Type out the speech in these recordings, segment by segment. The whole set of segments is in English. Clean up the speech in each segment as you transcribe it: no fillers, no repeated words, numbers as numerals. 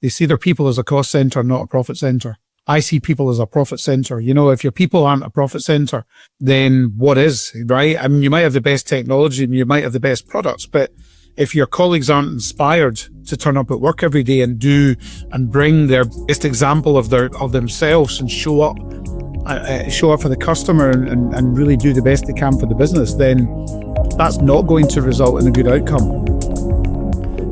They see their people as a cost center, not a profit center. I see people as a profit center. You know, if your people aren't a profit center, then what is, right? I mean, you might have the best technology and you might have the best products, but if your colleagues aren't inspired to turn up at work every day and do and bring their best example of themselves and show up for the customer and really do the best they can for the business, then that's not going to result in a good outcome.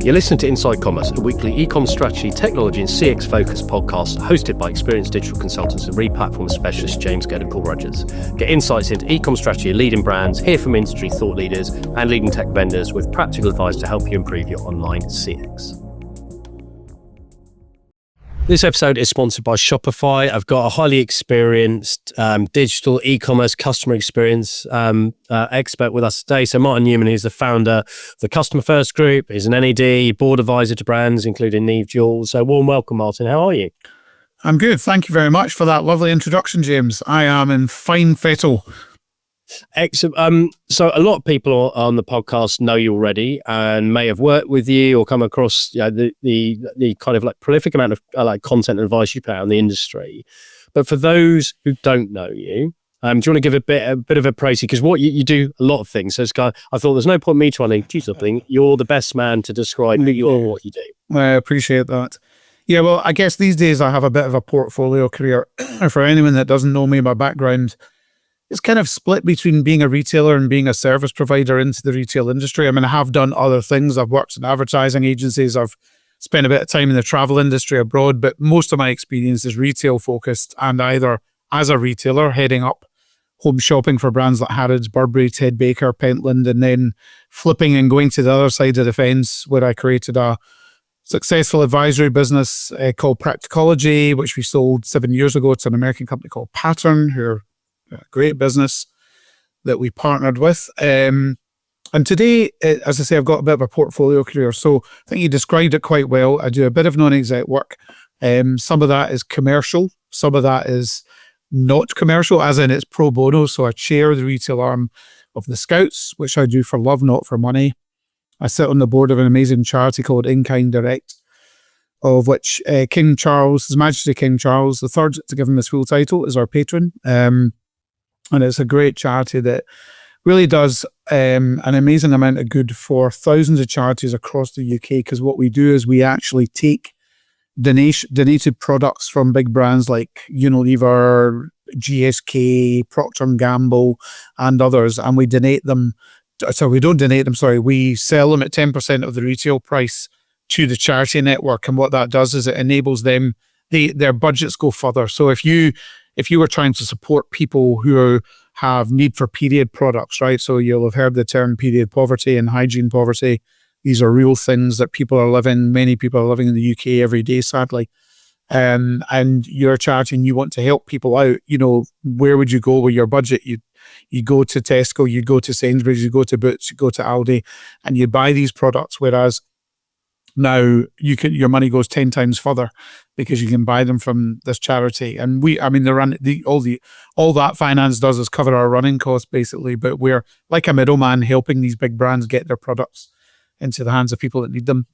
You're listening to Inside Commerce, a weekly e-com strategy, technology and CX focused podcast hosted by experienced digital consultants and re-platform specialist James Gedd and Paul Rogers. Get insights into e-com strategy of leading brands, hear from industry thought leaders and leading tech vendors with practical advice to help you improve your online CX. This episode is sponsored by Shopify. I've got a highly experienced digital e-commerce customer experience expert with us today. So Martin Newman, who's the founder of the Customer First Group, is an NED, board advisor to brands, including Neve Jules. So warm welcome, Martin. How are you? I'm good. Thank you very much for that lovely introduction, James. I am in fine fettle. Excellent. So a lot of people on the podcast know you already and may have worked with you or come across the kind of like prolific amount of like content and advice you put out in the industry. But for those who don't know you, do you want to give a bit of a praise? Because what you do a lot of things. So it's kind of, I thought there's no point me trying to do something. You're the best man to describe who you are and what you do. I appreciate that. Yeah, well, I guess these days I have a bit of a portfolio career. For anyone that doesn't know me, my background, it's kind of split between being a retailer and being a service provider into the retail industry. I mean, I have done other things. I've worked in advertising agencies. I've spent a bit of time in the travel industry abroad, but most of my experience is retail focused and either as a retailer heading up home shopping for brands like Harrods, Burberry, Ted Baker, Pentland, and then flipping and going to the other side of the fence where I created a successful advisory business called Practicology, which we sold 7 years ago to an American company called Pattern, who are a great business that we partnered with. And today, as I say, I've got a bit of a portfolio career. So I think you described it quite well. I do a bit of non-exec work. Some of that is commercial. Some of that is not commercial, as in it's pro bono. So I chair the retail arm of the Scouts, which I do for love, not for money. I sit on the board of an amazing charity called In Kind Direct, of which King Charles, His Majesty King Charles III, to give him his full title, is our patron. And it's a great charity that really does an amazing amount of good for thousands of charities across the UK, because what we do is we actually take donated products from big brands like Unilever, GSK, Procter & Gamble, and others, and we donate them. So we don't donate them, sorry, we sell them at 10% of the retail price to the charity network. And what that does is it enables them, their budgets go further. So if you were trying to support people who have need for period products, right? So you'll have heard the term period poverty and hygiene poverty. These are real things that many people are living in the UK every day, sadly. And you're a charity and you want to help people out, you know, where would you go with your budget? You go to Tesco, you go to Sainsbury's, you go to Boots, you go to Aldi, and you buy these products, whereas now your money goes 10 times further because you can buy them from this charity. And all that finance does is cover our running costs basically, but we're like a middleman helping these big brands get their products into the hands of people that need them.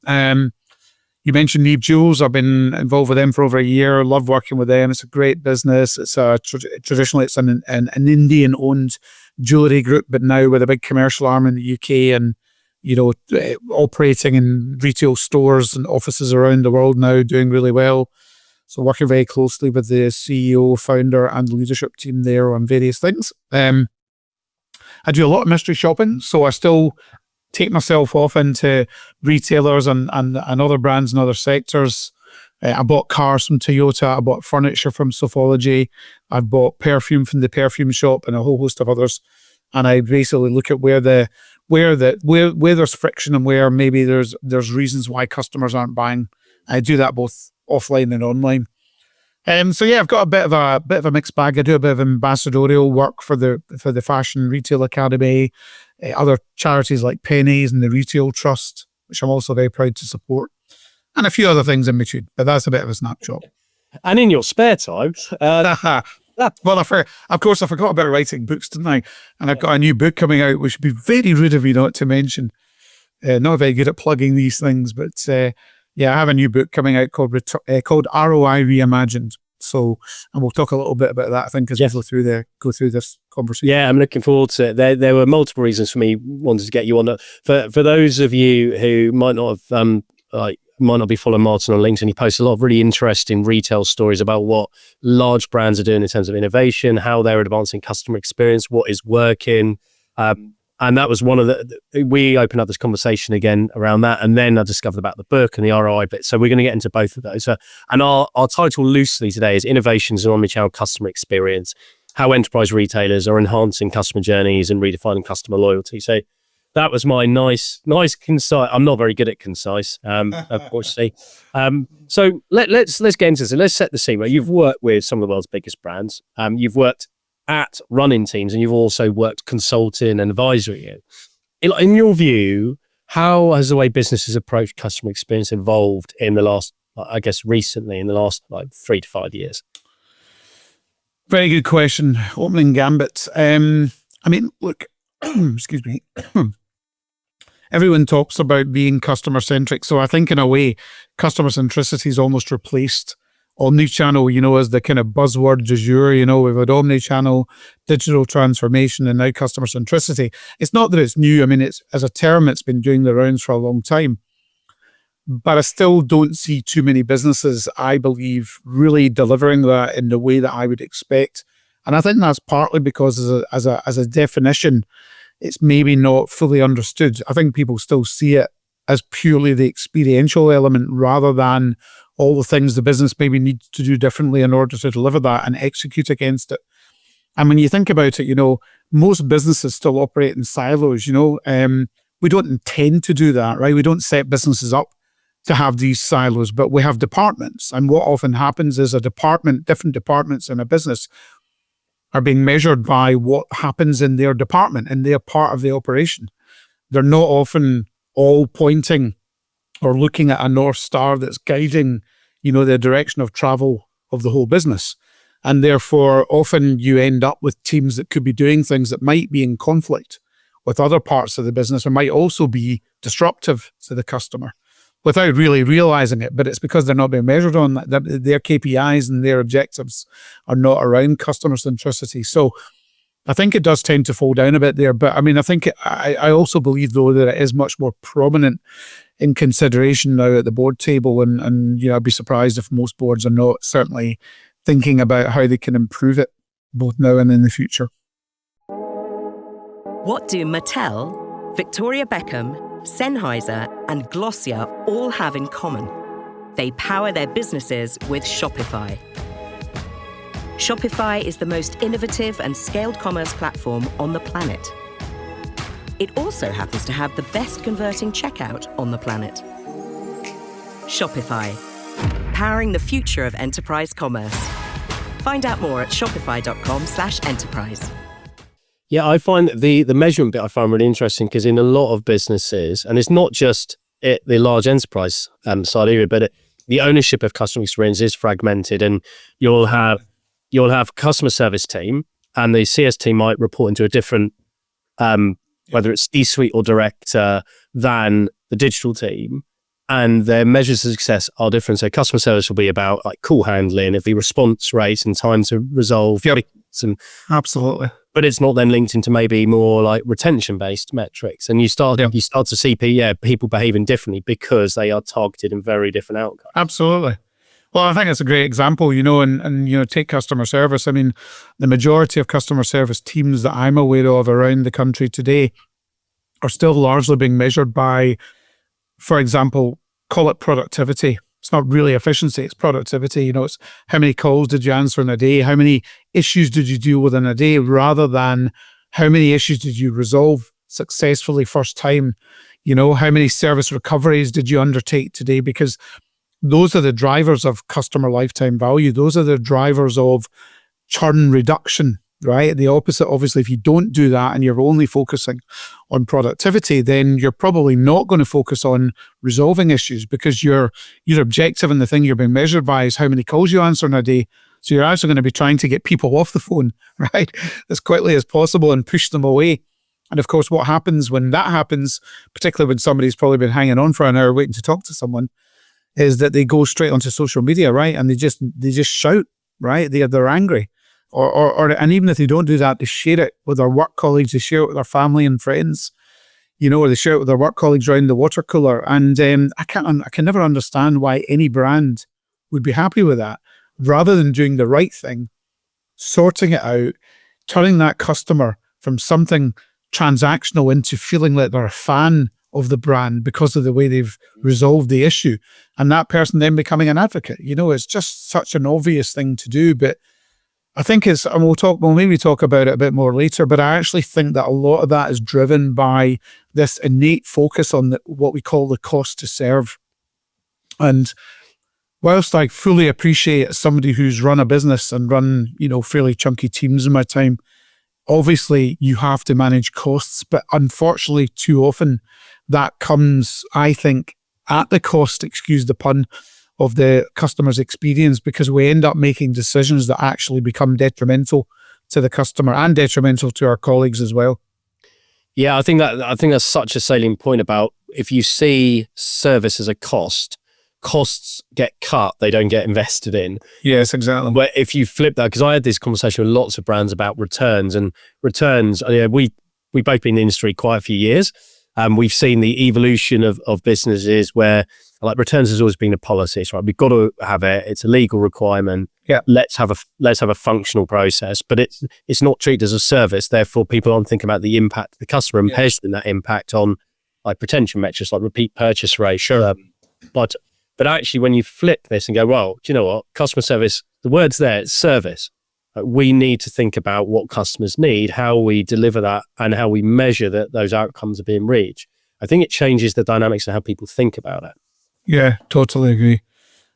You mentioned Neve Jules. I've been involved with them for over a year. Love working with them. It's a great business. It's traditionally it's an Indian owned jewelry group, but now with a big commercial arm in the UK and, you know, operating in retail stores and offices around the world now, doing really well. So working very closely with the CEO, founder, and leadership team there on various things. I do a lot of mystery shopping, so I still take myself off into retailers and other brands and other sectors. I bought cars from Toyota. I bought furniture from Sofology. I've bought perfume from the perfume shop and a whole host of others. And I basically look at where there's friction and where maybe there's reasons why customers aren't buying. I do that both offline and online. So yeah, I've got a bit of a mixed bag. I do a bit of ambassadorial work for the Fashion Retail Academy, other charities like Pennies and the Retail Trust, which I'm also very proud to support, and a few other things in between. But that's a bit of a snapshot. And in your spare time, well, of course, I forgot about writing books, didn't I? And I've got a new book coming out, which would be very rude of me not to mention. Not very good at plugging these things, but Yeah, I have a new book coming out called ROI Reimagined. So, and we'll talk a little bit about that, I think, as we go through this conversation. Yeah, I'm looking forward to it. There were multiple reasons for me wanting to get you on. For those of you who might not have might not be following Martin on LinkedIn, he posts a lot of really interesting retail stories about what large brands are doing in terms of innovation, how they're advancing customer experience, what is working. And that was one of we opened up this conversation again around that. And then I discovered about the book and the ROI bit. So we're going to get into both of those. And our title loosely today is Innovations in Omnichannel Customer Experience, how enterprise retailers are enhancing customer journeys and redefining customer loyalty. So that was my nice, concise. I'm not very good at concise, unfortunately. So let's get into this. Let's set the scene. Right? You've worked with some of the world's biggest brands. You've worked at running teams, and you've also worked consulting and advisory. In your view, how has the way businesses approach customer experience evolved in the last, I guess, recently in the last 3 to 5 years? Very good question. Opening gambit. I mean, look, excuse me. Everyone talks about being customer centric. So I think in a way, customer centricity is almost replaced omnichannel, as the kind of buzzword du jour. We've had omnichannel, digital transformation, and now customer centricity. It's not that it's new. I mean, it's as a term, it's been doing the rounds for a long time. But I still don't see too many businesses, I believe, really delivering that in the way that I would expect. And I think that's partly because as a definition, it's maybe not fully understood. I think people still see it as purely the experiential element rather than all the things the business maybe needs to do differently in order to deliver that and execute against it. And when you think about it, most businesses still operate in silos. We don't intend to do that, right? We don't set businesses up to have these silos, but we have departments. And what often happens is different departments in a business are being measured by what happens in their department, and they're part of the operation. They're not often all pointing or looking at a North Star that's guiding, the direction of travel of the whole business. And therefore, often you end up with teams that could be doing things that might be in conflict with other parts of the business or might also be disruptive to the customer without really realizing it. But it's because they're not being measured on that. Their KPIs and their objectives are not around customer centricity. So I think it does tend to fall down a bit there. But I mean, I also believe, though, that it is much more prominent in consideration now at the board table. And I'd be surprised if most boards are not certainly thinking about how they can improve it both now and in the future. What do Mattel, Victoria Beckham, Sennheiser, and Glossier all have in common? They power their businesses with Shopify. Shopify is the most innovative and scaled commerce platform on the planet. It also happens to have the best converting checkout on the planet. Shopify, powering the future of enterprise commerce. Find out more at shopify.com/enterprise. Yeah, I find the measurement bit I find really interesting because in a lot of businesses, and it's not just the large enterprise side of it, but the ownership of customer experience is fragmented, and you'll have customer service team, and the CS team might report into a different, whether it's C-suite or director, than the digital team, and their measures of success are different. So customer service will be about call handling, the response rate and time to resolve. Yep. Absolutely. But it's not then linked into maybe more retention-based metrics, and you start to see people behaving differently because they are targeted in very different outcomes. Absolutely. Well, I think it's a great example, and take customer service. I mean, the majority of customer service teams that I'm aware of around the country today are still largely being measured by, for example, call it productivity. It's not really efficiency, it's productivity. It's how many calls did you answer in a day? How many issues did you deal with in a day, rather than how many issues did you resolve successfully first time? How many service recoveries did you undertake today? Because those are the drivers of customer lifetime value. Those are the drivers of churn reduction, right? The opposite, obviously, if you don't do that and you're only focusing on productivity, then you're probably not going to focus on resolving issues, because your objective and the thing you're being measured by is how many calls you answer in a day. So you're actually going to be trying to get people off the phone, right, as quickly as possible and push them away. And of course, what happens when that happens, particularly when somebody's probably been hanging on for an hour waiting to talk to someone, is that they go straight onto social media, right? And they just shout, right? They're angry. And even if they don't do that, they share it with their work colleagues, they share it with their family and friends, or they share it with their work colleagues around the water cooler. And I can never understand why any brand would be happy with that, rather than doing the right thing, sorting it out, turning that customer from something transactional into feeling like they're a fan of the brand because of the way they've resolved the issue, and that person then becoming an advocate. It's just such an obvious thing to do, but I think and we'll maybe talk about it a bit more later, but I actually think that a lot of that is driven by this innate focus on what we call the cost to serve. And whilst I fully appreciate, as somebody who's run a business and run, fairly chunky teams in my time, obviously you have to manage costs, but unfortunately too often that comes, I think, at the cost, excuse the pun, of the customer's experience, because we end up making decisions that actually become detrimental to the customer and detrimental to our colleagues as well. Yeah, I think that's such a salient point about, if you see service as a cost, costs get cut, they don't get invested in. Yes, exactly. But if you flip that, because I had this conversation with lots of brands about returns, and returns, we both been in the industry quite a few years. We've seen the evolution of businesses where, like, returns has always been a policy, right? We've got to have it. It's a legal requirement. Yeah. Let's have a functional process, but it's not treated as a service. Therefore, people aren't thinking about the impact of the customer and measuring that impact on, like, retention metrics, like repeat purchase rate. Sure. But actually, when you flip this and go, well, do you know what? Customer service, the word's there, it's service. We need to think about what customers need, how we deliver that, and how we measure that those outcomes are being reached. I think it changes the dynamics of how people think about it. Yeah, totally agree.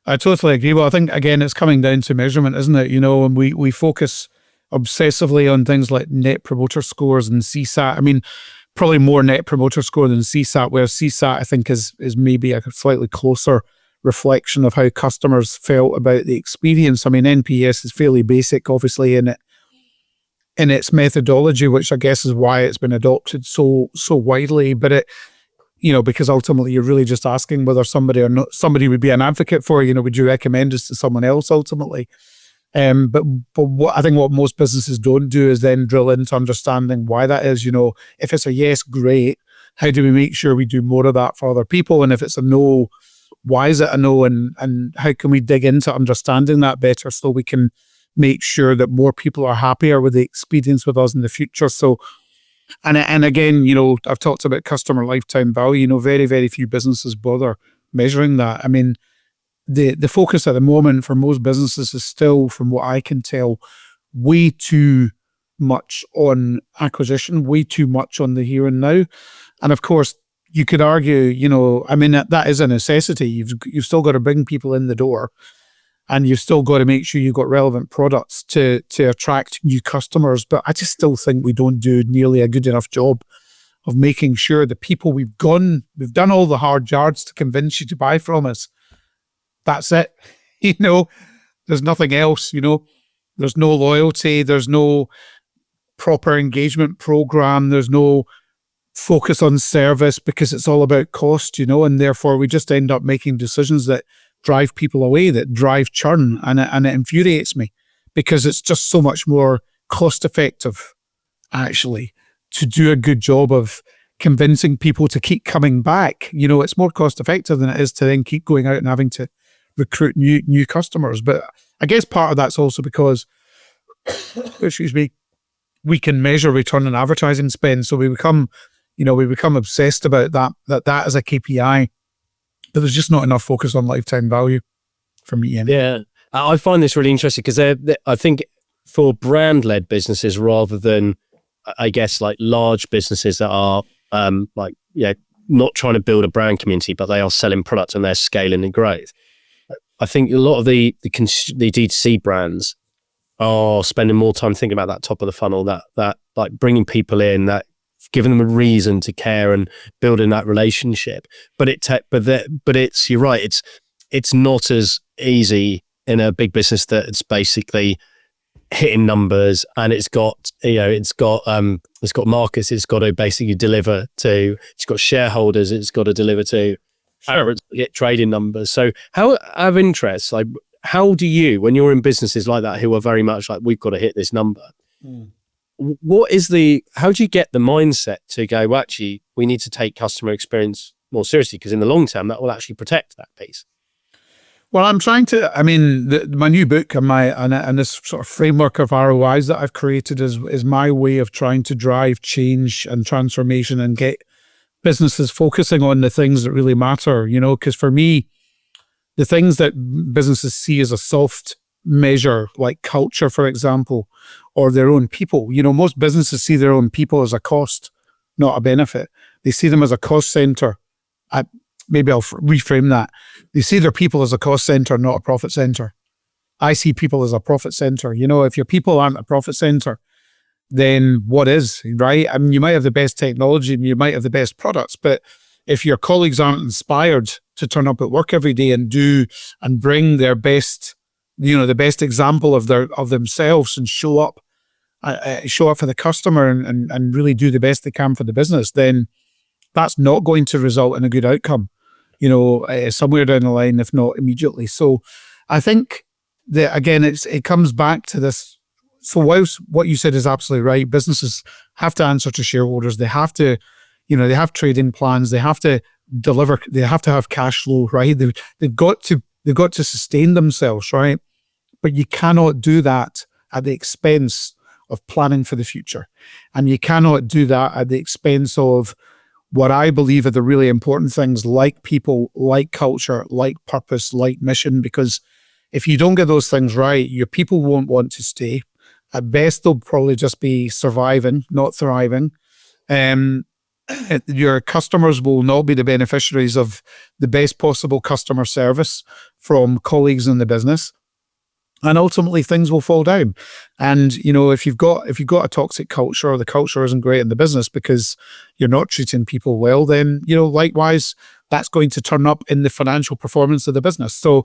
I totally agree. Well, I think, again, it's coming down to measurement, isn't it? And we focus obsessively on things like net promoter scores and CSAT. I mean, probably more net promoter score than CSAT, whereas CSAT, I think, is maybe a slightly closer reflection of how customers felt about the experience. I mean, NPS is fairly basic, obviously, in its methodology, which I guess is why it's been adopted so widely. But it, because ultimately you're really just asking whether somebody would be an advocate for you. Would you recommend us to someone else ultimately? But what I think what most businesses don't do is then drill into understanding why that is. If it's a yes, great. How do we make sure we do more of that for other people? And if it's a no, why is it a no? And how can we dig into understanding that better so we can make sure that more people are happier with the experience with us in the future? So, and again, I've talked about customer lifetime value. Very, very few businesses bother measuring that. I mean, the focus at the moment for most businesses is still, from what I can tell, way too much on acquisition, way too much on the here and now. And of course, you could argue, that is a necessity. You've still got to bring people in the door, and you've still got to make sure you've got relevant products to attract new customers. But I just still think we don't do nearly a good enough job of making sure the people we've done all the hard yards to convince you to buy from us. That's it. There's nothing else, there's no loyalty, there's no proper engagement program, there's no focus on service, because it's all about cost, and therefore we just end up making decisions that drive people away, that drive churn, and it infuriates me, because it's just so much more cost effective actually to do a good job of convincing people to keep coming back. It's more cost effective than it is to then keep going out and having to recruit new customers. But I guess part of that's also because excuse me, we can measure return on advertising spend, so we become obsessed about that as a KPI, but there's just not enough focus on lifetime value for me. Yeah, I find this really interesting because I think for brand-led businesses, rather than, I guess, like large businesses that are not trying to build a brand community, but they are selling products and they're scaling and growth. I think a lot of the D2C brands are spending more time thinking about that top of the funnel, that like bringing people in, that giving them a reason to care and building that relationship. But it's you're right. It's not as easy in a big business that it's basically hitting numbers, and it's got markets. It's got to basically deliver to. It's got shareholders. It's got to deliver to. parents get trading numbers. So how, out of interest, like how do you, when you're in businesses like that who are very much like, we've got to hit this number, how do you get the mindset to go, well, actually, we need to take customer experience more seriously, because in the long term, that will actually protect that piece? Well, I'm trying to, my new book and this sort of framework of ROIs that I've created is my way of trying to drive change and transformation and get businesses focusing on the things that really matter, because for me, the things that businesses see as a soft measure, like culture, for example, or their own people, most businesses see their own people as a cost, not a benefit. They see them as a cost center. Maybe I'll reframe that. They see their people as a cost center, not a profit center. I see people as a profit center. If your people aren't a profit center, then what is, right? You might have the best technology and you might have the best products, but if your colleagues aren't inspired to turn up at work every day and do and bring their best, the best example of themselves and show up for the customer and really do the best they can for the business, then that's not going to result in a good outcome, somewhere down the line, if not immediately. So I think that, again, it comes back to this. So whilst what you said is absolutely right, businesses have to answer to shareholders. They have to, they have trading plans. They have to deliver. They have to have cash flow, right? They've got to sustain themselves, right? But you cannot do that at the expense of planning for the future. And you cannot do that at the expense of what I believe are the really important things, like people, like culture, like purpose, like mission, because if you don't get those things right, your people won't want to stay. At best, they'll probably just be surviving, not thriving. Your customers will not be the beneficiaries of the best possible customer service from colleagues in the business. And ultimately things will fall down. And, if you've got a toxic culture, or the culture isn't great in the business because you're not treating people well, then, likewise, that's going to turn up in the financial performance of the business. So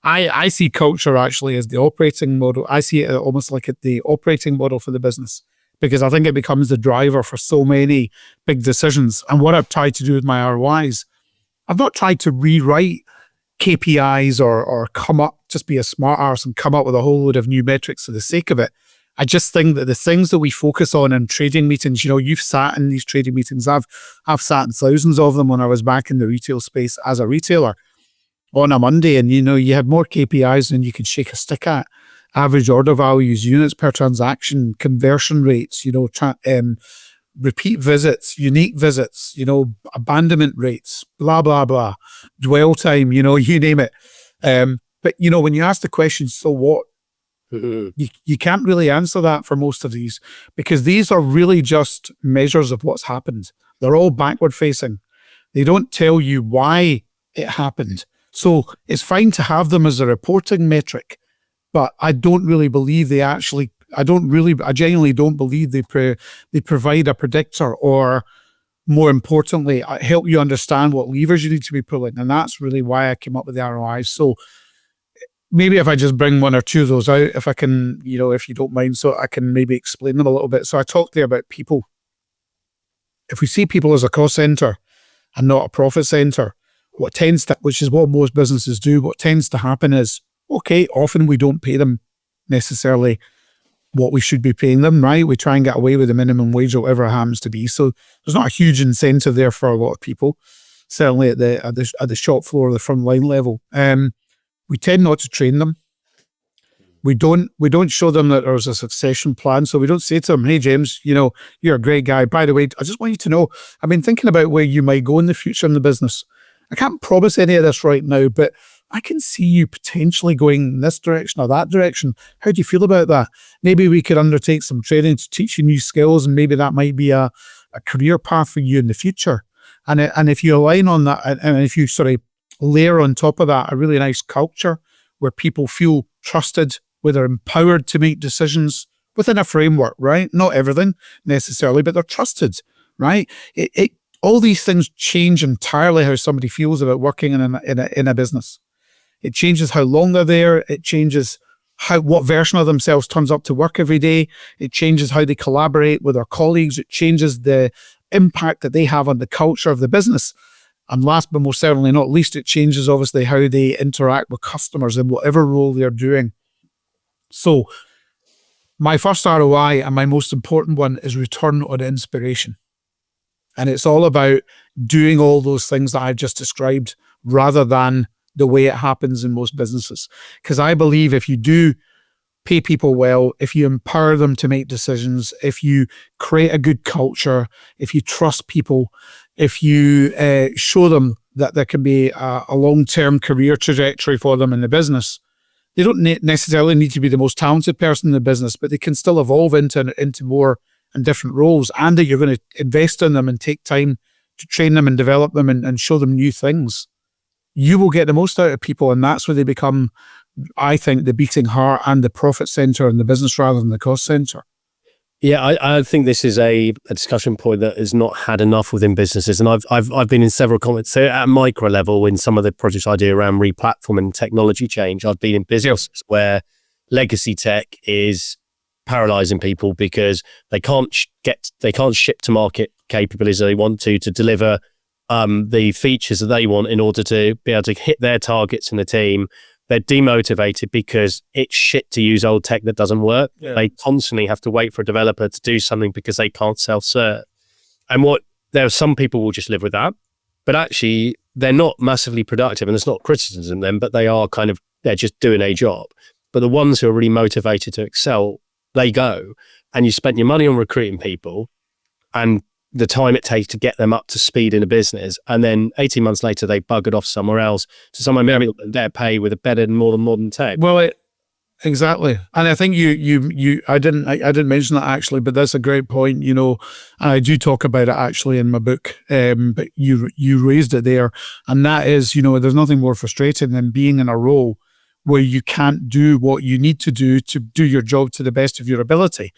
I see culture actually as the operating model. I see it almost like the operating model for the business, because I think it becomes the driver for so many big decisions. And what I've tried to do with my ROIs, I've not tried to rewrite KPIs or just be a smart arse and come up with a whole load of new metrics for the sake of it. I just think that the things that we focus on in trading meetings, you've sat in these trading meetings. I've sat in thousands of them when I was back in the retail space as a retailer on a Monday, and you had more KPIs than you could shake a stick at. Average order values, units per transaction, conversion rates, repeat visits, unique visits, abandonment rates, blah, blah, blah, dwell time, you name it. But, when you ask the question, so what? You can't really answer that for most of these, because these are really just measures of what's happened. They're all backward facing. They don't tell you why it happened. So it's fine to have them as a reporting metric, but I don't really believe I genuinely don't believe they provide a predictor, or more importantly, help you understand what levers you need to be pulling. And that's really why I came up with the ROIs. So maybe if I just bring one or two of those out, if I can, if you don't mind, so I can maybe explain them a little bit. So I talked there about people. If we see people as a cost center and not a profit center, which is what most businesses do, what tends to happen is, okay, often we don't pay them necessarily what we should be paying them, right? We try and get away with the minimum wage or whatever it happens to be. So there's not a huge incentive there for a lot of people, certainly at the shop floor or the front line level. We tend not to train them. We don't show them that there's a succession plan. So we don't say to them, hey, James, you're a great guy. By the way, I just want you to know, I've been thinking about where you might go in the future in the business. I can't promise any of this right now, but I can see you potentially going in this direction or that direction. How do you feel about that? Maybe we could undertake some training to teach you new skills, and maybe that might be a career path for you in the future. And if you align on that, and if you sort of layer on top of that a really nice culture where people feel trusted, where they're empowered to make decisions within a framework, right? Not everything necessarily, but they're trusted, right? All these things change entirely how somebody feels about working in a business. It changes how long they're there. It changes what version of themselves turns up to work every day. It changes how they collaborate with their colleagues. It changes the impact that they have on the culture of the business. And last but most certainly not least, it changes obviously how they interact with customers in whatever role they're doing. So my first ROI and my most important one is return on inspiration. And it's all about doing all those things that I've just described rather than the way it happens in most businesses. Because I believe if you do pay people well, if you empower them to make decisions, if you create a good culture, if you trust people, if you show them that there can be a long-term career trajectory for them in the business, they don't necessarily need to be the most talented person in the business, but they can still evolve into more and different roles, and that you're going to invest in them and take time to train them and develop them and show them new things. You will get the most out of people, and that's where they become, I think, the beating heart and the profit center in the business rather than the cost center. Yeah, I think this is a discussion point that is not had enough within businesses, and I've been in several comments. So at a micro level, in some of the projects I do around replatform and technology change, I've been in businesses where legacy tech is paralyzing people because they can't ship to market capabilities they want to deliver the features that they want in order to be able to hit their targets in the team. They're demotivated because it's shit to use old tech that doesn't work. Yeah. They constantly have to wait for a developer to do something because they can't self-serve. And there are some people will just live with that, but actually they're not massively productive, and it's not criticism of them, but they're just doing a job. But the ones who are really motivated to excel, they go, and you spent your money on recruiting people and the time it takes to get them up to speed in a business, and then 18 months later they buggered off somewhere else to somewhere maybe better pay with a better and more modern tech. Well, exactly, and I think I didn't mention that actually, but that's a great point. And I do talk about it actually in my book, but you raised it there, and that is, there's nothing more frustrating than being in a role where you can't do what you need to do your job to the best of your ability.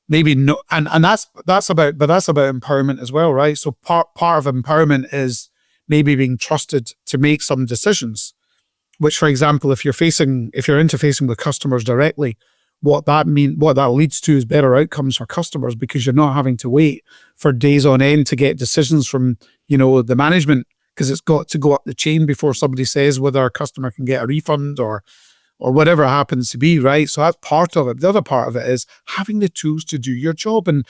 Maybe no, and that's about empowerment as well, right? So part of empowerment is maybe being trusted to make some decisions, which, for example, if you're interfacing with customers directly, what that leads to is better outcomes for customers, because you're not having to wait for days on end to get decisions from, the management, because it's got to go up the chain before somebody says whether a customer can get a refund or whatever it happens to be, right? So that's part of it. The other part of it is having the tools to do your job. And,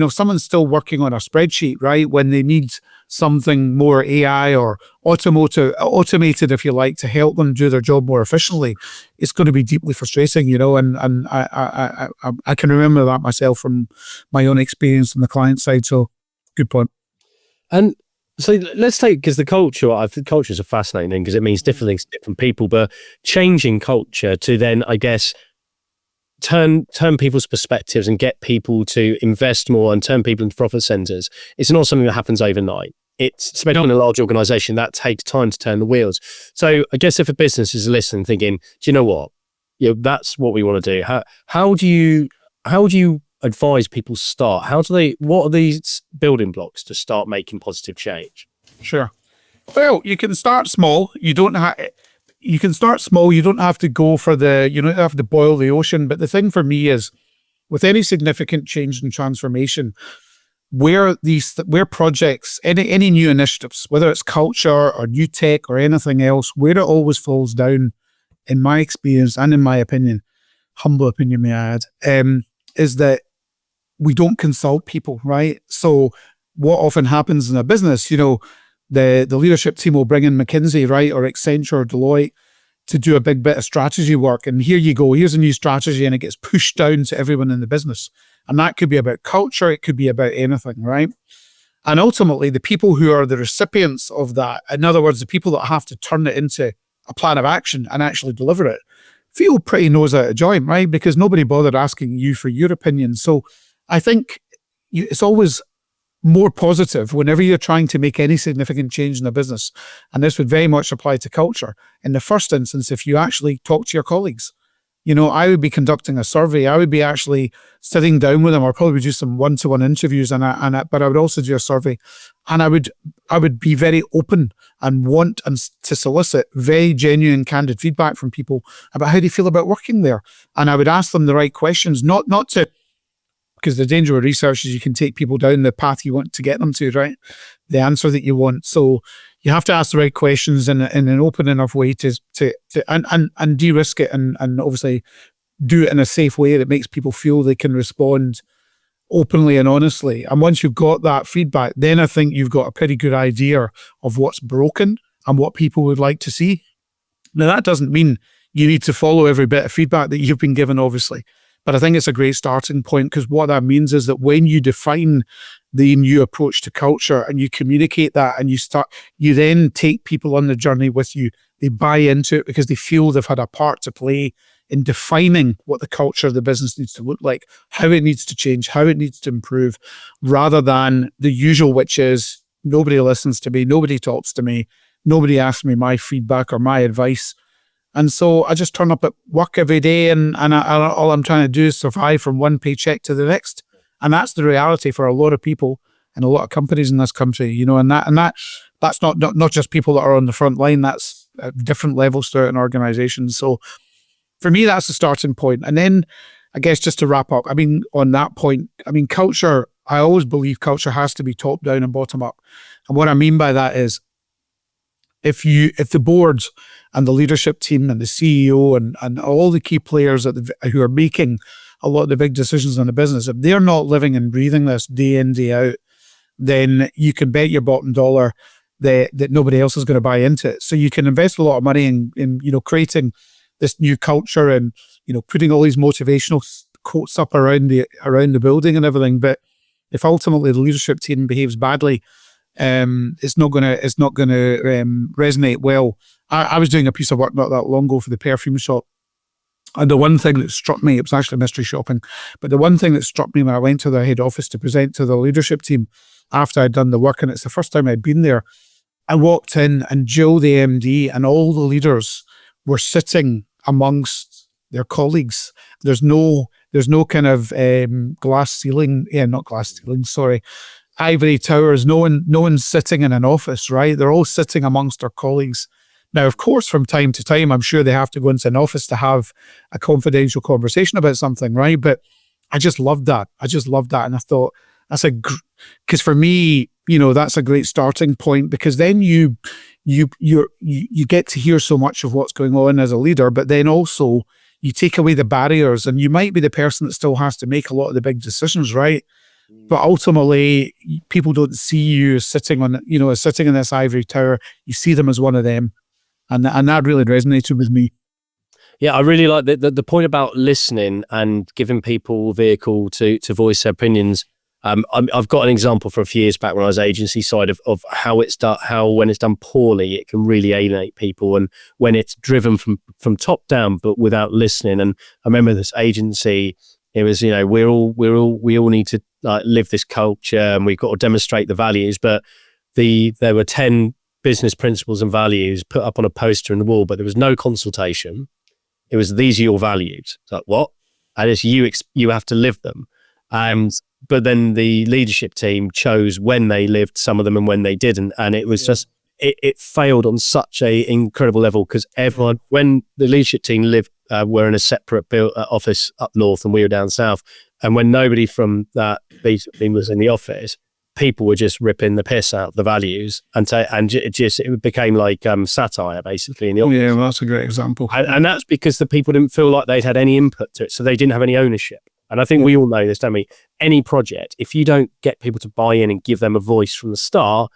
someone's still working on a spreadsheet, right? When they need something more AI or automated, if you like, to help them do their job more efficiently, it's going to be deeply frustrating, and I can remember that myself from my own experience on the client side. So good point. And so let's take, because the culture, I think culture is a fascinating thing because it means different things to different people, but changing culture to then, I guess, turn people's perspectives and get people to invest more and turn people into profit centers. It's not something that happens overnight. It's, especially in a large organization, that takes time to turn the wheels. So I guess if a business is listening, thinking, do you know what? That's what we want to do. How do you advise people start? What are these building blocks to start making positive change? Sure. Well, you can start small. You can start small. You don't have to go for you don't have to boil the ocean. But the thing for me is, with any significant change and transformation, where projects, any new initiatives, whether it's culture or new tech or anything else, where it always falls down, in my experience and in my opinion, humble opinion may I add, is that we don't consult people, right? So what often happens in a business, the leadership team will bring in McKinsey, right, or Accenture or Deloitte to do a big bit of strategy work. And here you go, here's a new strategy, and it gets pushed down to everyone in the business. And that could be about culture, it could be about anything, right? And ultimately, the people who are the recipients of that, in other words, the people that have to turn it into a plan of action and actually deliver it, feel pretty nose out of joint, right? Because nobody bothered asking you for your opinion. So I think it's always more positive whenever you're trying to make any significant change in a business. And this would very much apply to culture. In the first instance, if you actually talk to your colleagues, I would be conducting a survey. I would be actually sitting down with them, or probably do some one-to-one interviews, but I would also do a survey, and I would be very open and want to solicit very genuine, candid feedback from people about how they feel about working there. And I would ask them the right questions, not to, because the danger with research is you can take people down the path you want to get them to, right? the answer that you want. So you have to ask the right questions in an open enough way to de-risk it and obviously do it in a safe way that makes people feel they can respond openly and honestly. And once you've got that feedback, then I think you've got a pretty good idea of what's broken and what people would like to see. Now, that doesn't mean you need to follow every bit of feedback that you've been given, obviously. But I think it's a great starting point, because what that means is that when you define the new approach to culture and you communicate that and you then take people on the journey with you. They buy into it because they feel they've had a part to play in defining what the culture of the business needs to look like, how it needs to change, how it needs to improve, rather than the usual, which is nobody listens to me, nobody talks to me, nobody asks me my feedback or my advice. And so I just turn up at work every day and all I'm trying to do is survive from one paycheck to the next. And that's the reality for a lot of people and a lot of companies in this country, and that's not just people that are on the front line, that's at different levels throughout an organization. So for me, that's the starting point. And then I guess just to wrap up, on that point, culture, I always believe culture has to be top down and bottom up. And what I mean by that is if the board and the leadership team and the CEO and all the key players who are making a lot of the big decisions in the business, if they're not living and breathing this day in, day out, then you can bet your bottom dollar that nobody else is going to buy into it. So you can invest a lot of money in creating this new culture and, putting all these motivational quotes up around the building and everything. But if ultimately the leadership team behaves badly, it's not going to resonate well. I was doing a piece of work not that long ago for the perfume shop. And the one thing that struck me, it was actually mystery shopping, but the one thing that struck me when I went to their head office to present to the leadership team after I'd done the work, and it's the first time I'd been there, I walked in and Joe, the MD, and all the leaders were sitting amongst their colleagues. There's no kind of ivory towers. No one's sitting in an office, right? They're all sitting amongst their colleagues. Now, of course, from time to time, I'm sure they have to go into an office to have a confidential conversation about something, right? But I just loved that. And I thought, because for me, that's a great starting point, because then you get to hear so much of what's going on as a leader, but then also you take away the barriers, and you might be the person that still has to make a lot of the big decisions, right? But ultimately, people don't see you sitting in this ivory tower. You see them as one of them. And that really resonated with me. Yeah, I really like the point about listening and giving people a vehicle to voice their opinions. I've got an example from a few years back when I was agency side of how it's done, how when it's done poorly, it can really alienate people, and when it's driven from top down but without listening. And I remember this agency, it was, we all need to live this culture, and we've got to demonstrate the values. But there were 10 business principles and values put up on a poster in the wall, but there was no consultation. It was, these are your values. It's like, what? And it's you have to live them. But then the leadership team chose when they lived some of them and when they didn't. And it was just, it failed on such a incredible level, because everyone, when the leadership team were in a separate office up north and we were down south, and when nobody from that leadership team was in the office, people were just ripping the piss out of the values, and it became like satire basically in the office. Yeah, well, that's a great example. And that's because the people didn't feel like they'd had any input to it, so they didn't have any ownership. And I think we all know this, don't we? Any project, if you don't get people to buy in and give them a voice from the start,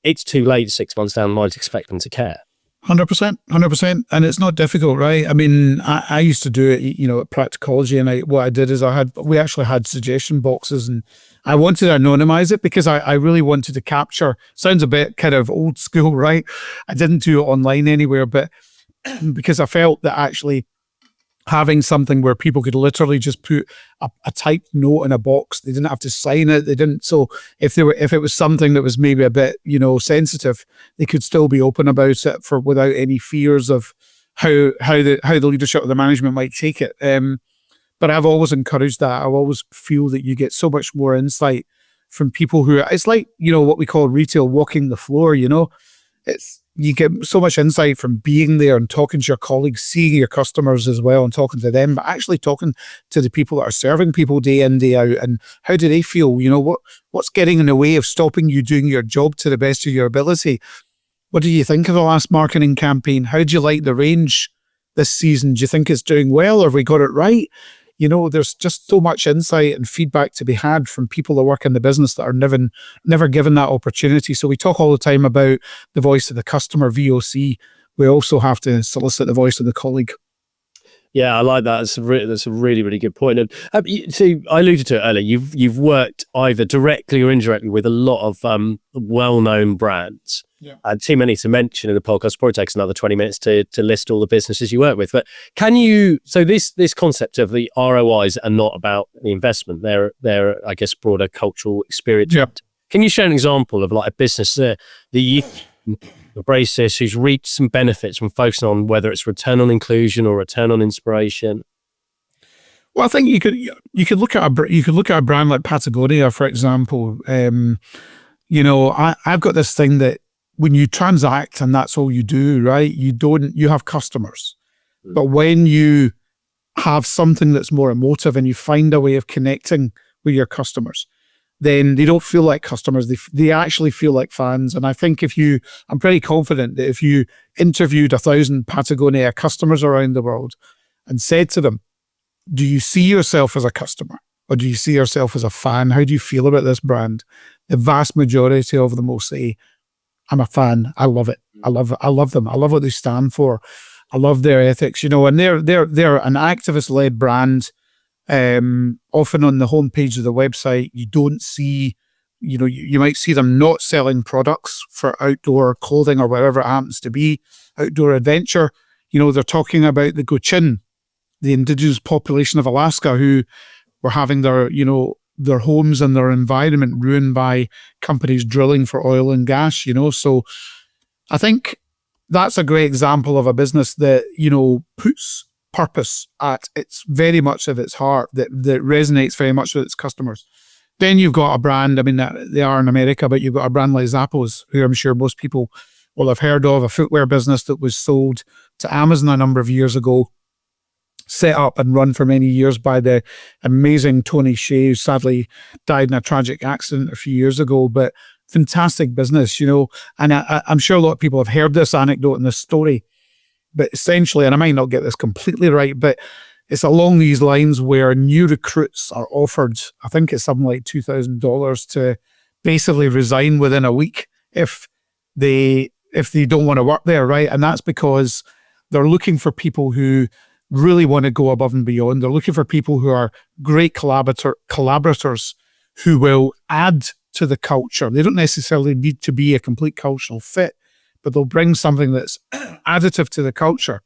it's too late 6 months down the line to expect them to care. 100%. And it's not difficult, right? I used to do it, at Practicology, and what I did is we actually had suggestion boxes, and I wanted to anonymize it because I really wanted to capture, sounds a bit kind of old school, right? I didn't do it online anywhere, but because I felt that actually having something where people could literally just put a typed note in a box, they didn't have to sign it. So if it was something that was maybe a bit, sensitive, they could still be open about it without any fears of how the leadership or the management might take it. But I've always encouraged that. I always feel that you get so much more insight from people who it's like, what we call retail walking the floor, you get so much insight from being there and talking to your colleagues, seeing your customers as well and talking to them, but actually talking to the people that are serving people day in, day out, and how do they feel? What's getting in the way of stopping you doing your job to the best of your ability? What do you think of the last marketing campaign? How do you like the range this season? Do you think it's doing well, or have we got it right? There's just so much insight and feedback to be had from people that work in the business that are never given that opportunity. So we talk all the time about the voice of the customer, VOC. We also have to solicit the voice of the colleague. Yeah, I like that. That's a really, really good point. And see, I alluded to it earlier. You've worked either directly or indirectly with a lot of well-known brands. Yeah. Too many to mention in the podcast. Probably takes another 20 minutes to list all the businesses you work with. But so this concept of the ROIs are not about the investment. They're I guess broader cultural experience. Yeah. Can you share an example of like a business that you embrace this, who's reached some benefits from focusing on whether it's return on inclusion or return on inspiration? Well, I think you could look at a brand like Patagonia, for example. I've got this thing that when you transact and that's all you do, right? You have customers, but when you have something that's more emotive and you find a way of connecting with your customers, then they don't feel like customers. They actually feel like fans. And I think I'm pretty confident that if you interviewed 1,000 Patagonia customers around the world and said to them, do you see yourself as a customer or do you see yourself as a fan? How do you feel about this brand? The vast majority of them will say, I'm a fan. I love it. I love them. I love what they stand for. I love their ethics, and they're an activist-led brand. Often on the homepage of the website, you don't see, you might see them not selling products for outdoor clothing or whatever it happens to be, outdoor adventure. They're talking about the Gochin, the indigenous population of Alaska, who were having their homes and their environment ruined by companies drilling for oil and gas, So I think that's a great example of a business that, puts purpose at its very much of its heart, that resonates very much with its customers. Then you've got a brand, they are in America, but you've got a brand like Zappos, who I'm sure most people will have heard of, a footwear business that was sold to Amazon a number of years ago, set up and run for many years by the amazing Tony Hsieh, who sadly died in a tragic accident a few years ago, but fantastic business, and I'm sure a lot of people have heard this anecdote and this story, but essentially, and I might not get this completely right, but it's along these lines where new recruits are offered, I think it's something like $2,000 to basically resign within a week if they don't want to work there, right? And that's because they're looking for people who really want to go above and beyond. They're looking for people who are great collaborators who will add to the culture. They don't necessarily need to be a complete cultural fit, but they'll bring something that's additive to the culture,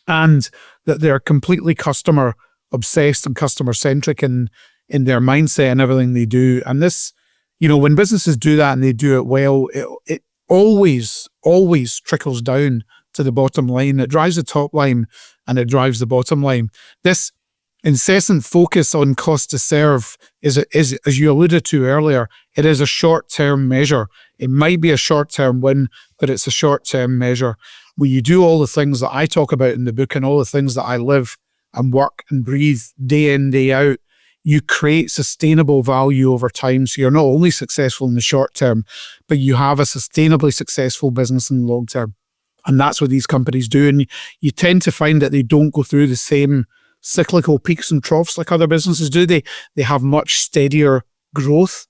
and that they're completely customer obsessed and customer centric in their mindset and everything they do. And this, when businesses do that and they do it well, it always trickles down to the bottom line. It drives the top line and it drives the bottom line. This incessant focus on cost to serve is, as you alluded to earlier, it is a short-term measure. It might be a short-term win, but it's a short-term measure. When you do all the things that I talk about in the book and all the things that I live and work and breathe day in, day out, you create sustainable value over time. So you're not only successful in the short term, but you have a sustainably successful business in the long term. And that's what these companies do. And you tend to find that they don't go through the same cyclical peaks and troughs like other businesses do. They have much steadier growth,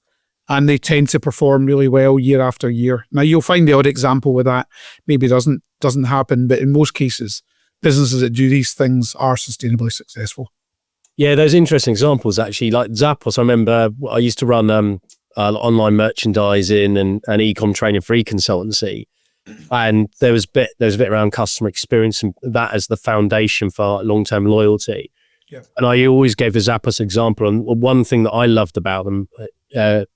and they tend to perform really well year after year. Now, you'll find the odd example where that maybe doesn't happen, but in most cases, businesses that do these things are sustainably successful. Yeah, those interesting examples actually, like Zappos. I remember I used to run online merchandising and e-com training for e-consultancy. And there was a bit around customer experience and that as the foundation for long-term loyalty. Yeah. And I always gave the Zappos example. And one thing that I loved about them,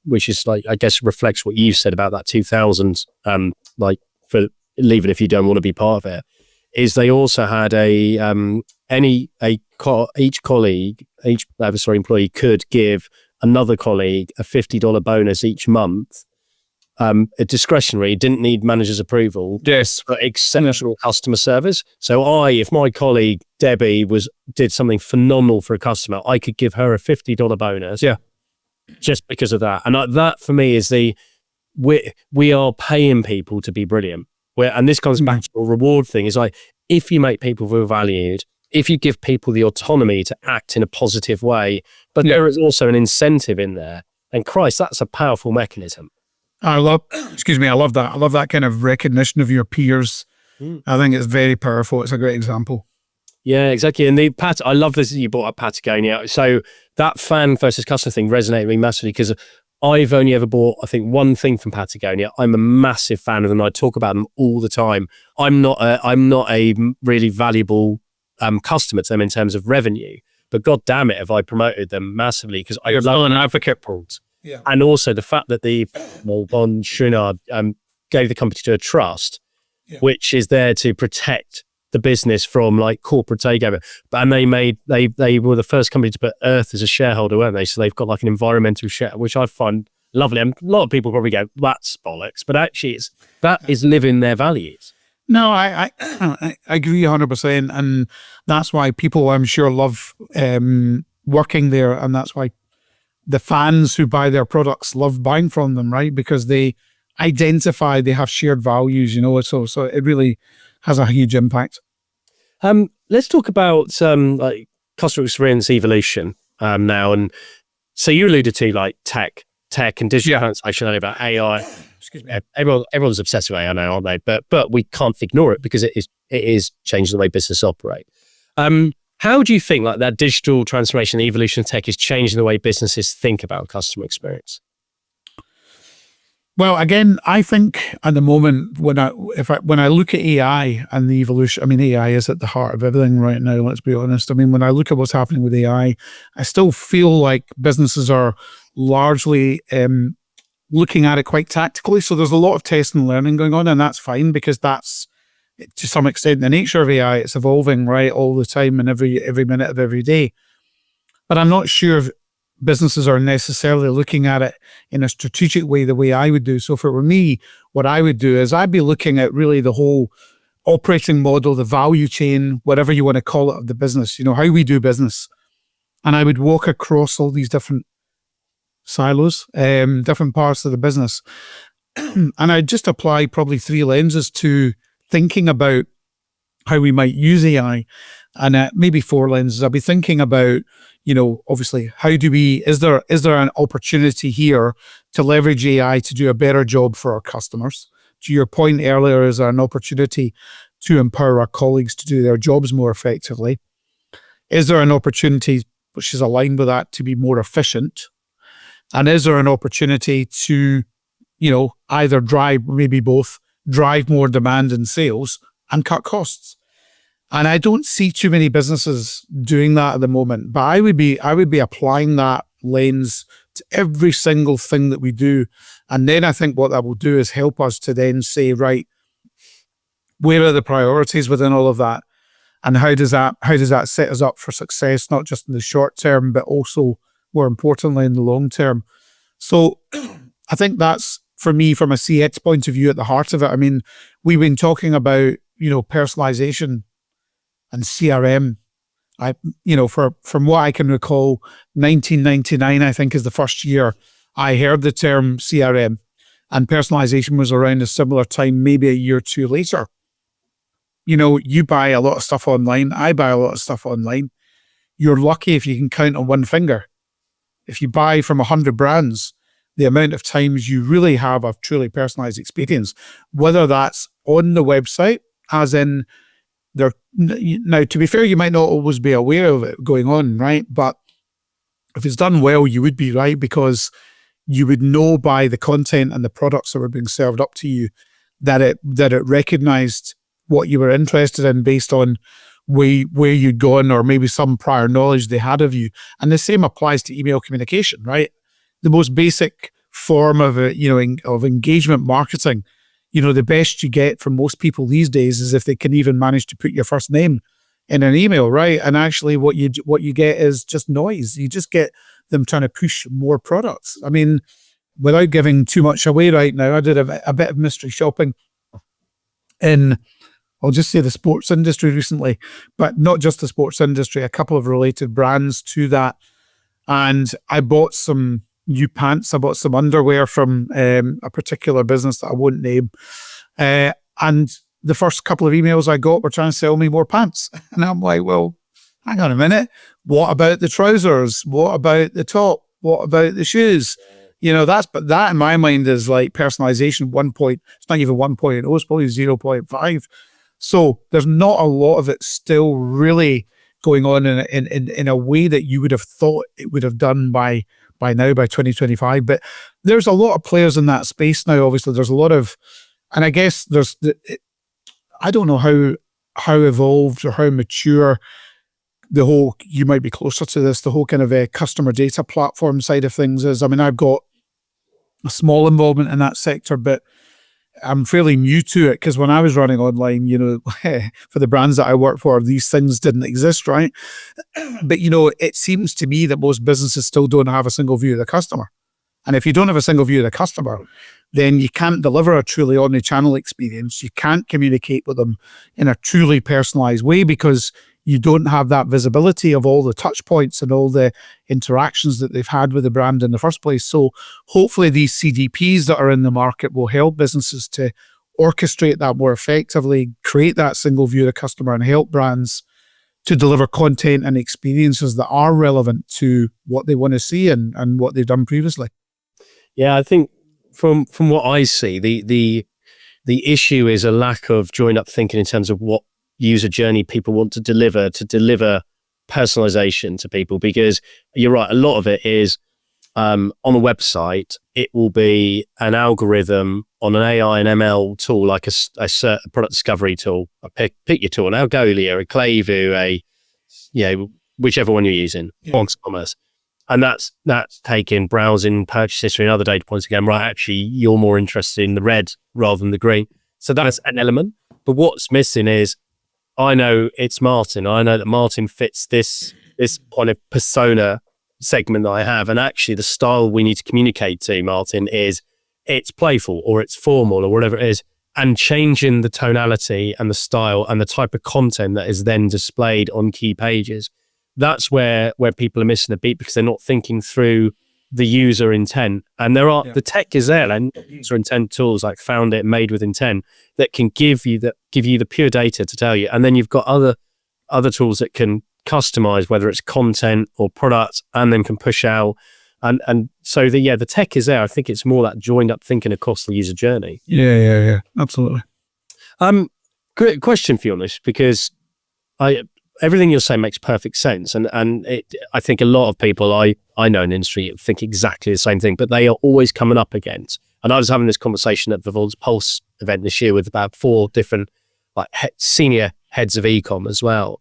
which is like, I guess reflects what you said about that 2000s, like for leave it if you don't want to be part of it, is they also had each employee could give another colleague a $50 bonus each month discretionary, didn't need manager's approval, Yes. but exceptional customer service. So if my colleague Debbie did something phenomenal for a customer, I could give her a $50 bonus. Yeah. Just because of that. And that for me is we are paying people to be brilliant. And this comes back to a reward thing, is like, if you make people feel valued, if you give people the autonomy to act in a positive way, but there is also an incentive in there, and Christ, that's a powerful mechanism. I love that. I love that kind of recognition of your peers. I think it's very powerful. It's a great example. Yeah, exactly. And I love this that you brought up Patagonia. So that fan versus customer thing resonated with me massively, because I've only ever bought, I think, one thing from Patagonia. I'm a massive fan of them. I talk about them all the time. I'm not a really valuable customer to them in terms of revenue, but God damn it, have I promoted them massively, because I love an advocate, Paul. Yeah. And also the fact that the Bon Chouinard gave the company to a trust, which is there to protect the business from like corporate takeover. And they were the first company to put Earth as a shareholder, weren't they? So they've got like an environmental share, which I find lovely. And a lot of people probably go, that's bollocks, but actually that is living their values. No, I agree 100%. And that's why people, I'm sure, love working there. And that's why the fans who buy their products love buying from them, right? Because they identify, they have shared values, so it really has a huge impact. Let's talk about like customer experience evolution now. And so you alluded to like tech and digital transformation earlier, about AI. Excuse me. Everyone's obsessed with AI now, aren't they? But we can't ignore it, because it is changing the way business operate. How do you think like that digital transformation, the evolution of tech, is changing the way businesses think about customer experience? Well, again, I think at the moment, when I look at AI and the evolution, I mean, AI is at the heart of everything right now, let's be honest. I mean, when I look at what's happening with AI, I still feel like businesses are largely looking at it quite tactically. So there's a lot of test and learning going on, and that's fine, because that's, to some extent, the nature of AI. It's evolving, right, all the time and every minute of every day. But I'm not sure if businesses are necessarily looking at it in a strategic way, the way I would do. So for me, what I would do is I'd be looking at really the whole operating model, the value chain, whatever you want to call it, of the business, how we do business. And I would walk across all these different silos, different parts of the business. And I'd just apply probably 3 lenses to thinking about how we might use AI, and maybe 4 lenses. I'll be thinking about, obviously, is there an opportunity here to leverage AI to do a better job for our customers? To your point earlier, is there an opportunity to empower our colleagues to do their jobs more effectively? Is there an opportunity, which is aligned with that, to be more efficient? And is there an opportunity to, either drive, maybe both, drive more demand and sales and cut costs? And I don't see too many businesses doing that at the moment, but I would be applying that lens to every single thing that we do. And then I think what that will do is help us to then say, right, where are the priorities within all of that? And how does that set us up for success, not just in the short term, but also, more importantly, in the long term? So I think that's, for me, from a CX point of view, at the heart of it. I mean, we've been talking about, personalization and CRM. From what I can recall, 1999, I think, is the first year I heard the term CRM, and personalization was around a similar time, maybe a year or two later. You buy a lot of stuff online. I buy a lot of stuff online. You're lucky if you can count on one finger. If you buy from 100 brands, the amount of times you really have a truly personalized experience, whether that's on the website, as in there. Now, to be fair, you might not always be aware of it going on, right? But if it's done well, you would be, right? Because you would know by the content and the products that were being served up to you that it recognized what you were interested in based on where you'd gone, or maybe some prior knowledge they had of you. And the same applies to email communication, right? The most basic form of of engagement marketing. The best you get from most people these days is if they can even manage to put your first name in an email, right? And actually what you get is just noise. You just get them trying to push more products. I mean, without giving too much away right now, I did a bit of mystery shopping in, I'll just say, the sports industry recently, but not just the sports industry, a couple of related brands to that. And I bought some new pants. I bought some underwear from a particular business that I won't name. And the first couple of emails I got were trying to sell me more pants. And I'm like, well, hang on a minute. What about the trousers? What about the top? What about the shoes? You know, but that in my mind is like personalization 1 point. It's not even 1.0, it's probably 0.5. So there's not a lot of it still really going on in a way that you would have thought it would have done by now, by 2025. But there's a lot of players in that space now. Obviously, there's a lot of, and I guess I don't know how evolved or how mature the whole, you might be closer to this, the whole kind of a customer data platform side of things is. I mean, I've got a small involvement in that sector, but I'm fairly new to it because when I was running online, you know, for the brands that I work for, these things didn't exist, right? But, you know, it seems to me that most businesses still don't have a single view of the customer. And if you don't have a single view of the customer, then you can't deliver a truly omni-channel experience. You can't communicate with them in a truly personalized way because you don't have that visibility of all the touch points and all the interactions that they've had with the brand in the first place. So hopefully these CDPs that are in the market will help businesses to orchestrate that more effectively, create that single view of the customer, and help brands to deliver content and experiences that are relevant to what they want to see and what they've done previously. Yeah, I think from what I see, the issue is a lack of joined up thinking in terms of what user journey people want to deliver personalization to people, because you're right, a lot of it is on a website, it will be an algorithm on an AI and ML tool, like a product discovery tool. Pick your tool, an Algolia, a Clayview, whichever one you're using, Ecommerce. And that's taking browsing, purchase history, and other data points again. Right, actually, you're more interested in the red rather than the green. So that's an element. But what's missing is, I know it's Martin. I know that Martin fits this kind of persona segment that I have. And actually, the style we need to communicate to Martin is it's playful or it's formal or whatever it is, and changing the tonality and the style and the type of content that is then displayed on key pages. That's where people are missing a beat because they're not thinking through the user intent. And the tech is there, and user intent tools like Found It, Made with Intent, that can give you the pure data to tell you. And then you've got other tools that can customize, whether it's content or product, and then can push out. And so the tech is there. I think it's more that joined up thinking across the user journey. Yeah, absolutely. Great question for you on this, because everything you're saying makes perfect sense. And I think a lot of people I know in the industry think exactly the same thing, but they are always coming up against. And I was having this conversation at the Vival's Pulse event this year with about 4 different senior heads of e-com as well.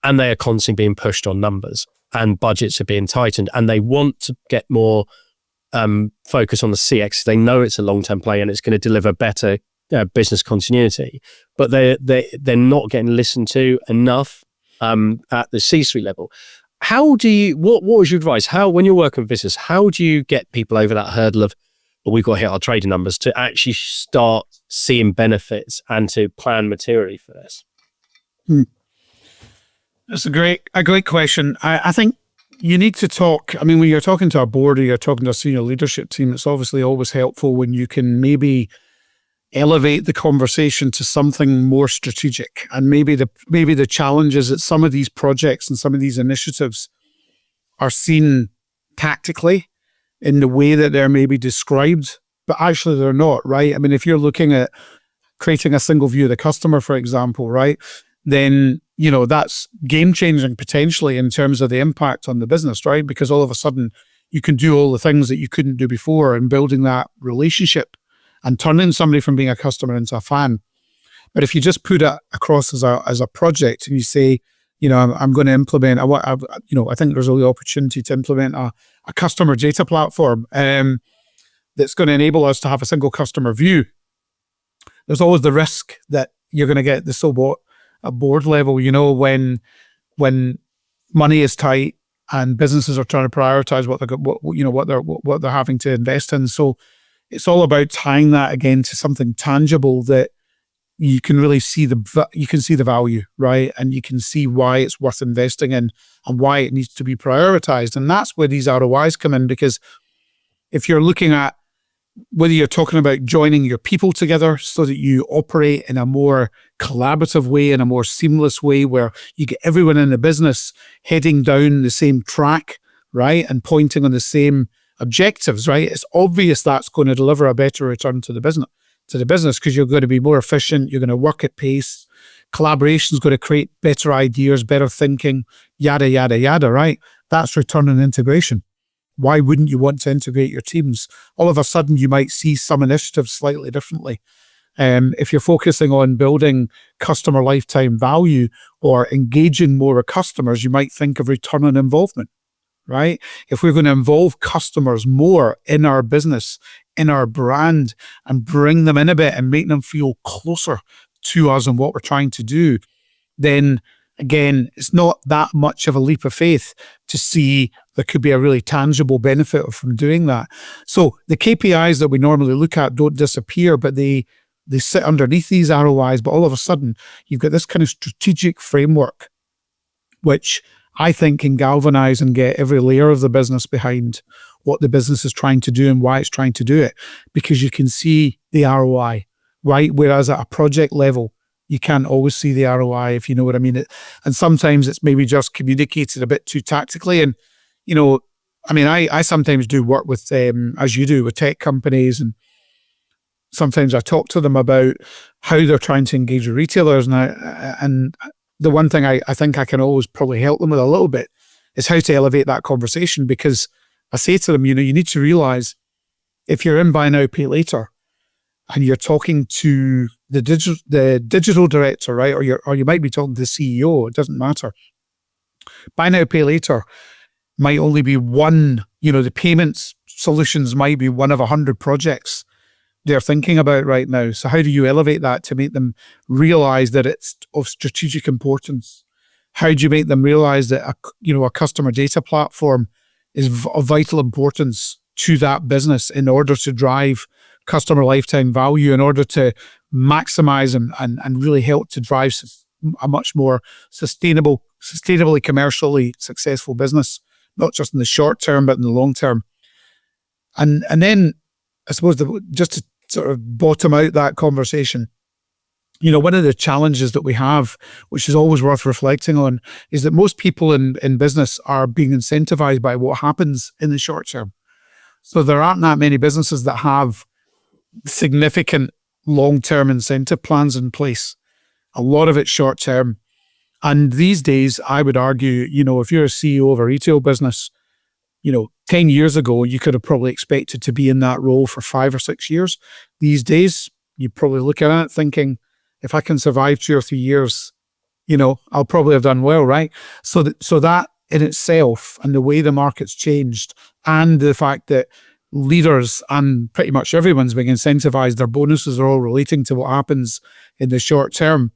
And they are constantly being pushed on numbers, and budgets are being tightened, and they want to get more focus on the CX. They know it's a long-term play and it's going to deliver better business continuity, but they're not getting listened to enough at the C-suite level. How do you, what was your advice? When you're working with business, how do you get people over that hurdle of, well, we've got to hit our trading numbers, to actually start seeing benefits and to plan materially for this? That's a great question. I think you need to talk. I mean, when you're talking to a board or you're talking to a senior leadership team, it's obviously always helpful when you can maybe elevate the conversation to something more strategic. And maybe the challenge is that some of these projects and some of these initiatives are seen tactically in the way that they're maybe described, but actually they're not, right? I mean, if you're looking at creating a single view of the customer, for example, right, then, you know, that's game changing potentially in terms of the impact on the business, right? Because all of a sudden you can do all the things that you couldn't do before, and building that relationship and turning somebody from being a customer into a fan. But if you just put it across as a project and you say, you know, I'm going to implement, I think there's a real opportunity to implement a customer data platform that's going to enable us to have a single customer view. There's always the risk that you're going to get at board level, you know, when money is tight, and businesses are trying to prioritize what they're having to invest in. So it's all about tying that again to something tangible that you can really see the value, right? And you can see why it's worth investing in and why it needs to be prioritized. And that's where these ROIs come in, because if you're looking at whether you're talking about joining your people together so that you operate in a more collaborative way, in a more seamless way, where you get everyone in the business heading down the same track, right? And pointing on the same objectives, right? It's obvious that's going to deliver a better return to the business, because you're going to be more efficient. You're going to work at pace. Collaboration is going to create better ideas, better thinking, yada, yada, yada, right? That's return on integration. Why wouldn't you want to integrate your teams? All of a sudden, you might see some initiatives slightly differently. If you're focusing on building customer lifetime value or engaging more with customers, you might think of return on involvement, right? If we're going to involve customers more in our business, in our brand, and bring them in a bit and make them feel closer to us and what we're trying to do, then again, it's not that much of a leap of faith to see there could be a really tangible benefit from doing that. So the KPIs that we normally look at don't disappear, but they sit underneath these ROIs. But all of a sudden, you've got this kind of strategic framework, which I think can galvanize and get every layer of the business behind what the business is trying to do and why it's trying to do it, because you can see the ROI, right? Whereas at a project level, you can't always see the ROI, if you know what I mean. And sometimes it's maybe just communicated a bit too tactically. And, I sometimes do work with, as you do, with tech companies. And sometimes I talk to them about how they're trying to engage with retailers. And the one thing I think I can always probably help them with a little bit is how to elevate that conversation. Because I say to them, you need to realize if you're in buy now, pay later, and you're talking to the digital director, right? Or you might be talking to the CEO, it doesn't matter. Buy now, pay later might only be one, the payments solutions might be one of 100 projects they're thinking about right now. So how do you elevate that to make them realize that it's of strategic importance? How do you make them realize that a customer data platform is of vital importance to that business in order to drive customer lifetime value, in order to maximize and really help to drive a much more sustainably commercially successful business, not just in the short term, but in the long term. And then I suppose just to sort of bottom out that conversation, one of the challenges that we have, which is always worth reflecting on, is that most people in business are being incentivized by what happens in the short term. So there aren't that many businesses that have significant long-term incentive plans in place. A lot of it's short-term. And these days, I would argue, if you're a CEO of a retail business, 10 years ago, you could have probably expected to be in that role for 5 or 6 years. These days, you probably look at it thinking, if I can survive 2 or 3 years, I'll probably have done well, right? So that in itself, and the way the market's changed, and the fact that leaders and pretty much everyone's being incentivized, their bonuses are all relating to what happens in the short term,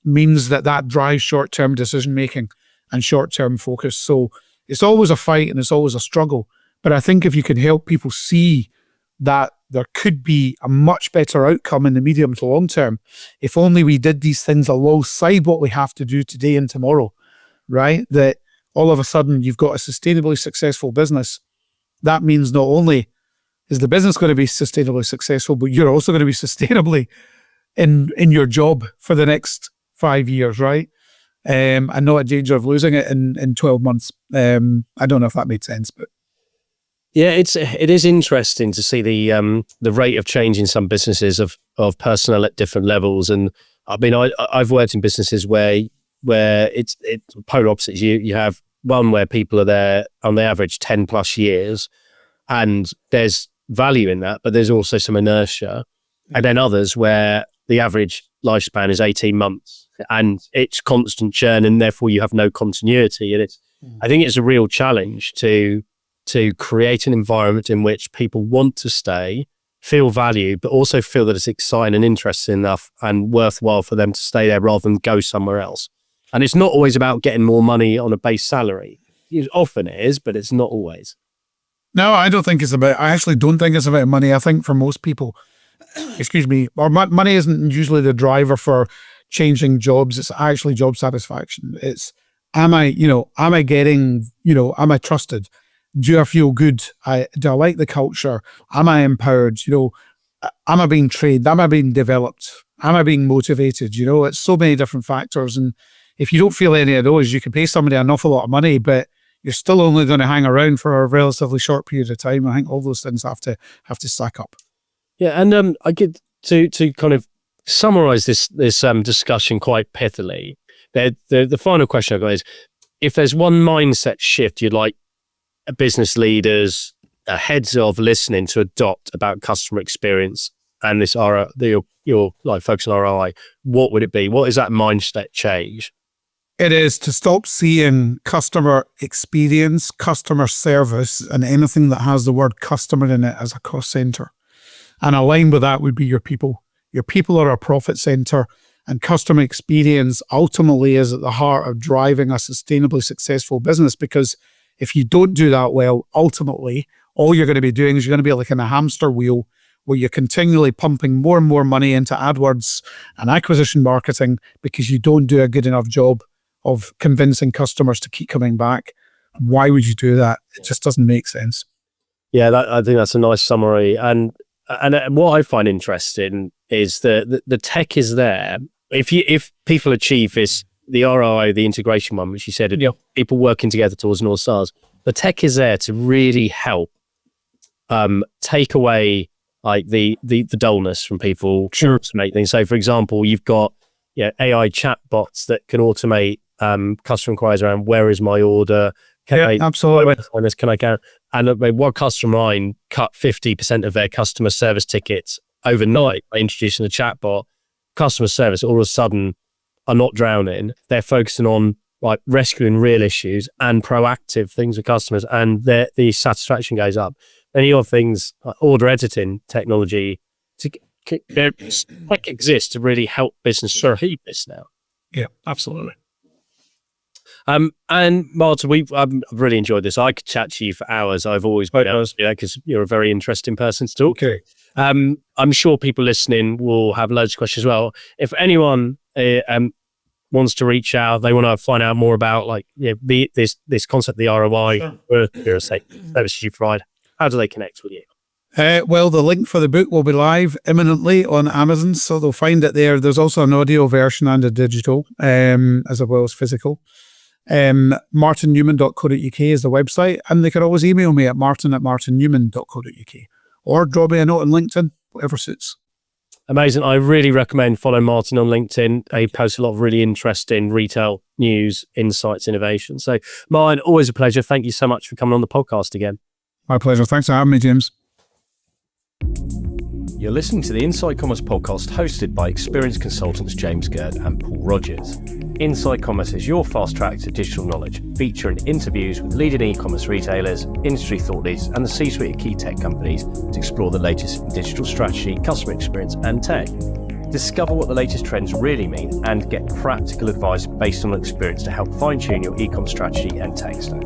means that drives short-term decision-making and short-term focus. So it's always a fight and it's always a struggle. But I think if you can help people see that there could be a much better outcome in the medium to long term, if only we did these things alongside what we have to do today and tomorrow, right? That all of a sudden you've got a sustainably successful business. That means not only is the business going to be sustainably successful, but you're also going to be sustainably in your job for the next 5 years, right? And not in danger of losing it in 12 months. I don't know if that made sense, but yeah, it is interesting to see the rate of change in some businesses of personnel at different levels. And I mean, I've worked in businesses where it's polar opposites. You have one where people are there on the average 10 plus years, and there's value in that, but there's also some inertia. And then others where the average lifespan is 18 months and it's constant churn, and therefore you have no continuity. And I think it's a real challenge to create an environment in which people want to stay, feel valued, but also feel that it's exciting and interesting enough and worthwhile for them to stay there rather than go somewhere else. And it's not always about getting more money on a base salary. often it is, but it's not always. No, I actually don't think it's about money. I think for most people, excuse me, or money isn't usually the driver for changing jobs. It's actually job satisfaction. It's, am I getting, am I trusted? Do I feel good? Do I like the culture? Am I empowered? Am I being trained? Am I being developed? Am I being motivated? It's so many different factors. And if you don't feel any of those, you can pay somebody an awful lot of money, but you're still only going to hang around for a relatively short period of time. I think all those things have to stack up. Yeah, and I get to kind of summarize this discussion quite pithily. The final question I've got is, if there's one mindset shift you'd like business leaders, heads of listening to adopt about customer experience and this your like focus on ROI, what would it be? What is that mindset change? It is to stop seeing customer experience, customer service, and anything that has the word customer in it as a cost center. And aligned with that would be your people. Your people are a profit center, and customer experience ultimately is at the heart of driving a sustainably successful business. Because if you don't do that well, ultimately, all you're going to be doing is you're going to be like in a hamster wheel where you're continually pumping more and more money into AdWords and acquisition marketing because you don't do a good enough job of convincing customers to keep coming back. Why would you do that? It just doesn't make sense. Yeah, I think that's a nice summary. And what I find interesting is that the tech is there. If people achieve this, the ROI, the integration one, which you said, people working together towards North Stars, the tech is there to really help take away like the dullness from people. Sure. To make things. So, for example, you've got AI chatbots that can automate customer inquiries around where is my order? Absolutely. Can I count? And one customer of mine cut 50% of their customer service tickets overnight by introducing a chatbot. Customer service all of a sudden are not drowning. They're focusing on like rescuing real issues and proactive things with customers, and the satisfaction goes up. Then you have things like order editing technology exists to really help business achieve this now. Yeah, absolutely. And Martin, I've really enjoyed this. I could chat to you for hours. I've always been honest, because you're a very interesting person to talk to. I'm sure people listening will have loads of questions as well. If anyone wants to reach out, they want to find out more about this concept, the ROI, services you provide, how do they connect with you? Well, the link for the book will be live imminently on Amazon, so they'll find it there. There's also an audio version and a digital, as well as physical. martinnewman.co.uk is the website, and they can always email me at martin@martinnewman.co.uk or drop me a note on LinkedIn, whatever suits. Amazing. I really recommend following Martin on LinkedIn. He posts a lot of really interesting retail news, insights, innovation. So, Martin, always a pleasure. Thank you so much for coming on the podcast again. My pleasure. Thanks for having me, James. You're listening to the Inside Commerce podcast hosted by experienced consultants James Gerd and Paul Rogers. Inside Commerce is your fast track to digital knowledge, featuring interviews with leading e-commerce retailers, industry thought leaders, and the C-suite of key tech companies to explore the latest in digital strategy, customer experience, and tech. Discover what the latest trends really mean and get practical advice based on experience to help fine-tune your e-commerce strategy and tech stack.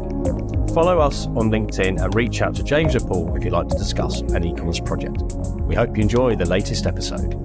Follow us on LinkedIn and reach out to James or Paul if you'd like to discuss an e-commerce project. We hope you enjoy the latest episode.